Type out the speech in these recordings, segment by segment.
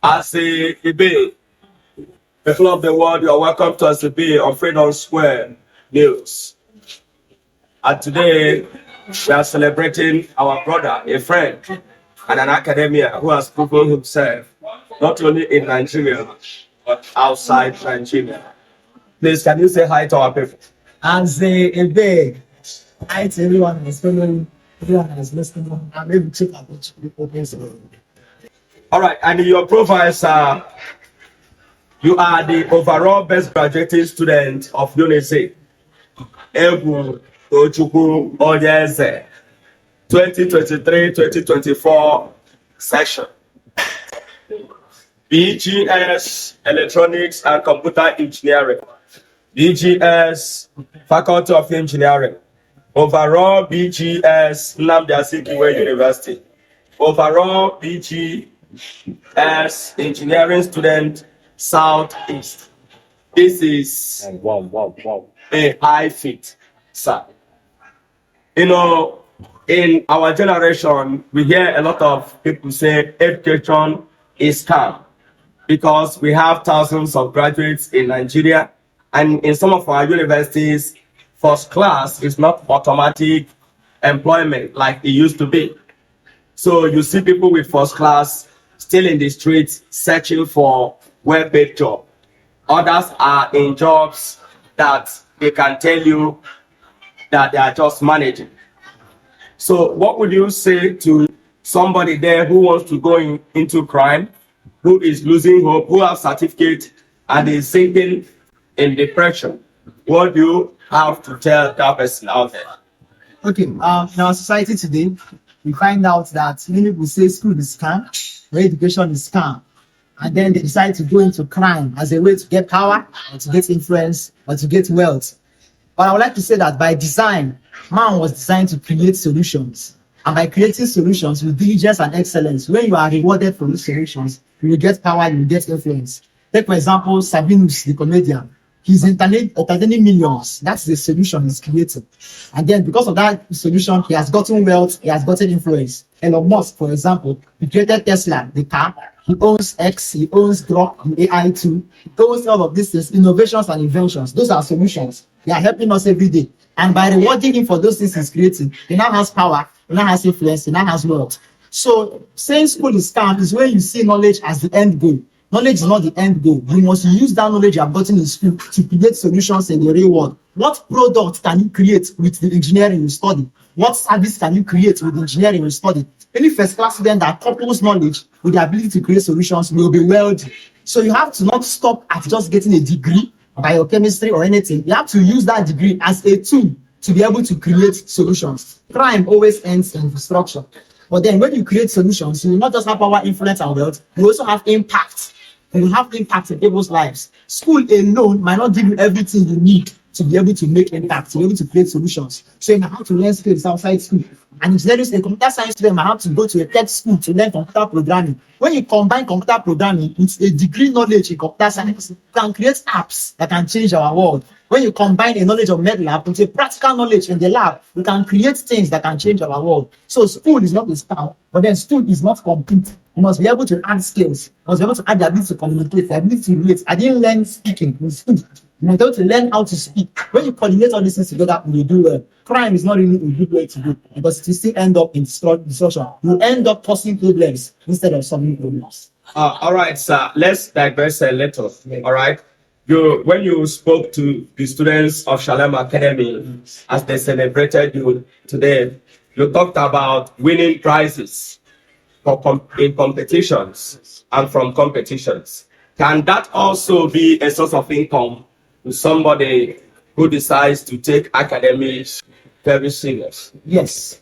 As a Ibe, people of the world, you are welcome to us Ibe on Freedom Square News. And today, we are celebrating our brother, a friend, and an academia who has proven himself not only in Nigeria, but outside Nigeria. Please, can you say hi to our people? As a Ibe, hi to everyone who is following, everyone who is listening. I'm Egwu Chika Tochukwu Onyeze. All right, and in your profile, sir, you are the overall best graduating student of UNIZIK, Egwu Chika Tochukwu Onyeze, 2023-2024 session. BGS Electronics and Computer Engineering, BGS Faculty of Engineering, overall BGS Nnamdi Azikiwe University, overall BGS Engineering Student Southeast. This is a high feat, sir. You know, in our generation, we hear a lot of people say education is scam because we have thousands of graduates in Nigeria, and in some of our universities, first class is not automatic employment like it used to be. So you see people with first class still in the streets searching for well-paid job. Others are in jobs that they can tell you that they are just managing. So what would you say to somebody there who wants to go into crime, who is losing hope, who has certificate and is sinking in depression? What do you have to tell that person out there? Okay, in our society today, we find out that many people say school is scam, or education is scam, and then they decide to go into crime as a way to get power, or to get influence, or to get wealth. But I would like to say that by design, man was designed to create solutions. And by creating solutions with diligence and excellence, when you are rewarded for those solutions, you will get power, you will get influence. Take, for example, Sabinus, the comedian. He's entertaining millions. That's the solution he's created. And then because of that solution, he has gotten wealth, he has gotten influence. Elon Musk, for example, he created Tesla, the car. He owns X, he owns Grok, the AI too. He owns all of these things, innovations and inventions. Those are solutions. They are helping us every day. And by rewarding him for those things he's creating, he now has power, he now has influence, he now has wealth. So saying school is scam is when you see knowledge as the end goal. Knowledge is not the end goal. You must use that knowledge you have gotten in school to create solutions in the real world. What product can you create with the engineering you study? What service can you create with the engineering you study? Any first class student that couples knowledge with the ability to create solutions will be wealthy. So you have to not stop at just getting a degree, biochemistry or anything. You have to use that degree as a tool to be able to create solutions. Crime always ends in destruction. But then when you create solutions, you will not just have power, influence, and wealth, you also have impact. You will have impact in people's lives. School alone might not give you everything you need to be able to make impact, to be able to create solutions. So you might have to learn skills outside school. And if there is a computer science student, might have to go to a tech school to learn computer programming. When you combine computer programming with a degree knowledge in computer science, you can create apps that can change our world. When you combine a knowledge of MedLab with a practical knowledge in the lab, we can create things that can change our world. So school is not a scam, but then school is not complete. You must be able to add skills. You must be able to add the ability to communicate, the ability to relate. I didn't learn speaking in school. You must be able to learn how to speak. When you coordinate all these things together, you do well. Crime is not really a good way to do because it will still end up in destruction. You end up causing problems instead of solving problems. All right, sir. Let's digress a little. All right. When you spoke to the students of Shalem Academy as they celebrated you today, you talked about winning prizes in competitions and from competitions. Can that also be a source of income to somebody who decides to take academics very serious? Yes.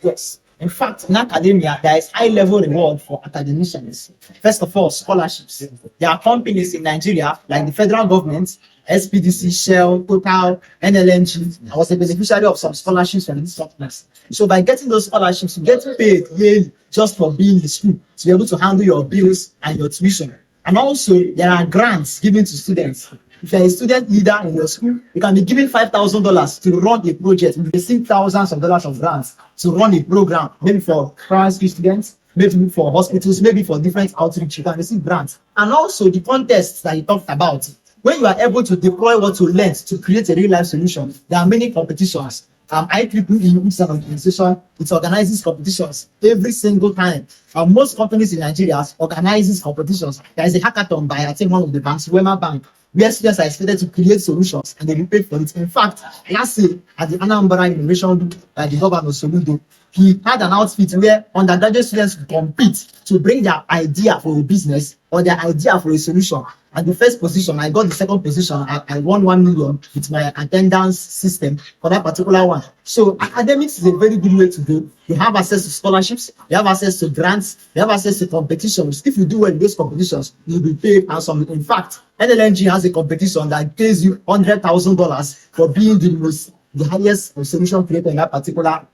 In fact, in academia, there is high-level reward for academicians. First of all, scholarships. There are companies in Nigeria, like the federal government, SPDC, Shell, Total, NLNG. I was a beneficiary of some scholarships from these companies. So by getting those scholarships, you get paid yearly just for being in school, to be able to handle your bills and your tuition. And also, there are grants given to students. If you're a student leader in your school, you can be given $5,000 to run a project. You receive thousands of dollars of grants to run a program, maybe for primary school students, maybe for hospitals, maybe for different outreach, you can receive grants. And also the contests that you talked about. When you are able to deploy what you learned to create a real life solution, there are many competitions. IEEE is an organization, it organizes competitions every single time. Most companies in Nigeria organizes competitions. There is a hackathon by, I think, one of the banks, Wema Bank, where students are expected to create solutions and they will pay for it. In fact, last year at the Anambra Innovation by the governor Soludo, he had an outfit where undergraduate students would compete to bring their idea for a business or their idea for a solution. At the first position, I got the second position. I won 1 million with my attendance system for that particular one. So academics is a very good way to go. You have access to scholarships, you have access to grants, you have access to competitions. If you do well in those competitions, you'll be paid handsomely. In fact, NLNG has a competition that pays you $100,000 for being the highest solution creator in that particular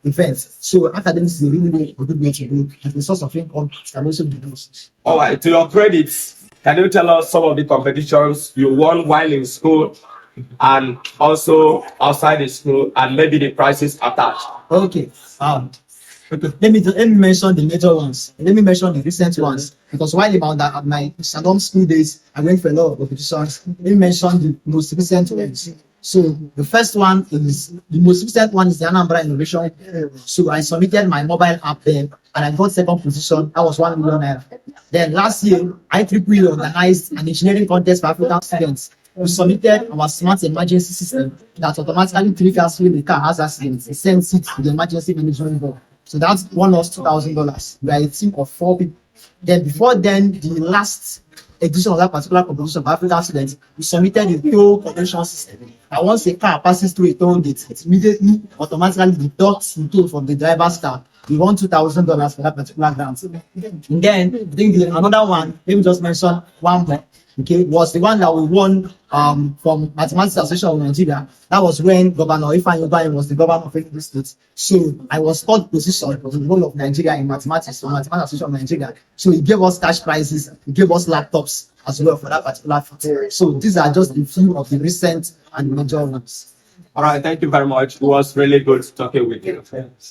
event. So academics is a really good way to do, and the source of income can also be used. All right, to your credit, can you tell us some of the competitions you won while in school and also outside the school, and maybe the prizes attached? Okay. Okay. Let me mention the major ones. Let me mention the recent ones, because while about that at my Shalom school days, I went for a lot of competitions. Let me mention the most recent ones. So the first one is the most recent one is the Anambra Innovation. So I submitted my mobile app there and I got second position. That was 1 million naira. Then last year, IEEE organized an engineering contest for African students. We submitted our smart emergency system that automatically triggers when the car has accidents. It sends it to the emergency management board. So that's won us $2,000. We are a team of 4 people. Then before then, the last edition of that particular competition for African students, we submitted a toll collection system. And once a car passes through a toll gate, it immediately automatically deducts the toll from the driver's car. We won $2,000 for that particular grant. And then I think another one, let me just mention one more. Okay, was the one that we won from Mathematics Association of Nigeria. That was when Governor Ifeanyi Ubahim was the governor of Enugu State. So I was third position for the role of Nigeria in mathematics from Mathematics Association of Nigeria. So he gave us cash prizes, he gave us laptops as well for that particular feat. So these are just a few of the recent and major ones. All right, thank you very much. It was really good talking with you.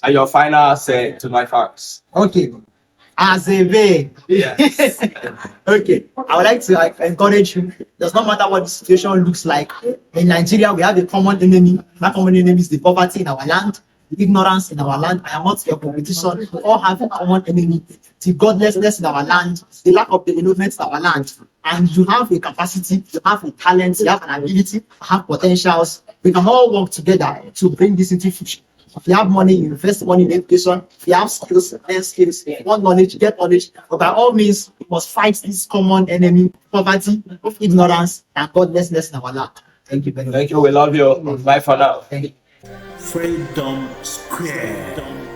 And your final say to my fans. Okay. As a way, Yes. okay, I would like to encourage you. Does not matter what the situation looks like. In Nigeria, we have a common enemy. That common enemy is the poverty in our land, the ignorance in our land. I am not your competition. We all have a common enemy. The godlessness in our land, the lack of development in our land. And you have a capacity, you have a talent, you have an ability, you have potentials. We can all work together to bring this into future. If you have money, you invest money in education. If you have skills, learn skills. If you want knowledge, get knowledge. But by all means, we must fight this common enemy, poverty, of ignorance, and godlessness in our land. Thank you very much. Thank you. We love you. Bye for now. Thank you. Freedom Square.